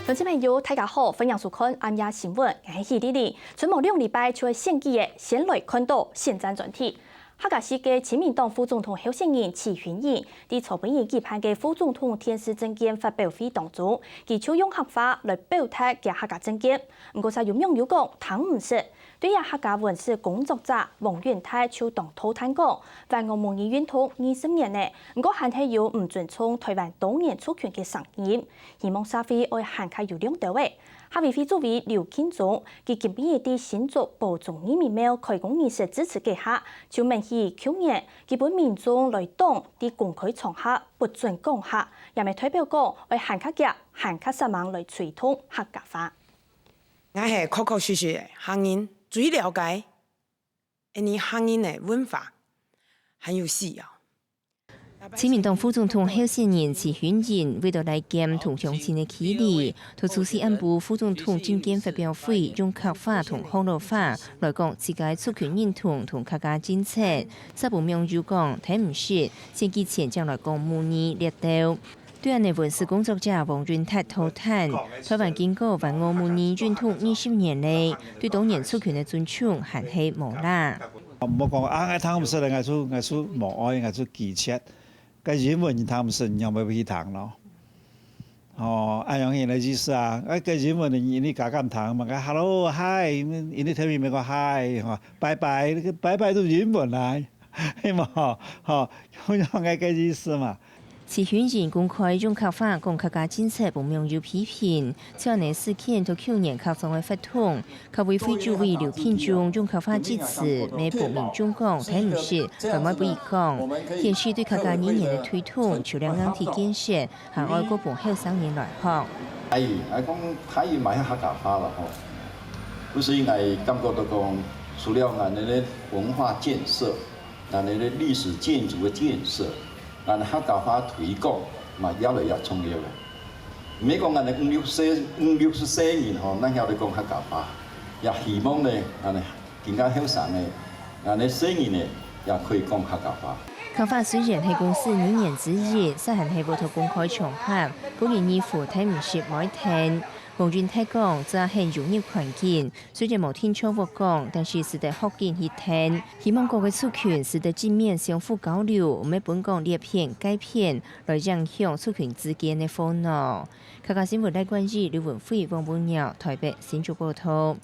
同志朋友，大家好，欢迎收看暗夜新闻。我是李丽。春末2礼拜就会献祭的，先来看到现战专题。客家市嘅亲民党副总统候选人齐云义，伫草本营举办嘅副总统电视政见发表会当中，佢採用客話來表達嘅客家政見。不過，就有網友講，談唔實。對於客家文史工作者王元泰就當吐痰講，在我們議院通20年呢，不過還係有唔尊重台灣多年主權嘅聲音，希望社會愛行開有兩到位。客委會主委劉慶忠，佢今日喺新竹寶塚人民廟開工儀式支持嘅下，就明顯去年基本民眾來黨喺公開場合不准講客，也咪代表講愛行客嘅行客實忙來推動客家話。我係確確實實客人最了解，呢客人嘅文化很有需要。親民黨副總統候選人齊雲義為咗來檢同鄉親的起立，他出席安部副總統政見發表會，用客話同河洛話來講自己主權認同同客家政策。實部網友講睇唔實，選舉前將來講模擬列島。對岸的文史工作者王元泰吐痰，台灣經過萬我模擬認同20年嚟，對當年主權的尊重還係無啦。唔好講啊！我談唔實，我出無愛，我出技巧。個英文你談唔實，你有冇去談咯？哦，按樣嘢嚟意思啊！個英文你假咁談嘛？個 hello hi，你睇面咪個 hi， 拜拜，拜拜都英文啦，係嘛？好樣嘅個意思嘛。齊雲義公開用客話講客家政策，無網友批評，此呢事件到去年客莊嘅發通，客委會主委劉慶忠用客話支持，咩部民眾講睇唔實，另外不易講，顯示對客家語言嘅推動，除了硬體建設，還愛國部後生人來學。講台語買客家話啦，不是應該感覺到講，除了我哋嘅文化建設，我哋嘅歷史建築嘅建設。但客家話推廣嘛，越來越重要嘅。唔係講我哋50-60年吼，咱曉得講客家話，也希望咧，我哋更加後生嘅，我哋青年咧也可以講客家話。客話雖然係公司理念之一，實係喺無頭公開場合，本年衣服睇唔實冇聽。王元泰講，這係融入環境，雖然冇聽錯我講，但是值得學見去聽。希望各個族群值得正面相互交流，唔係本港裂片改片，來影響族群之間嘅煩惱。客家新聞台關注劉文輝、王本堯台北新竹報道。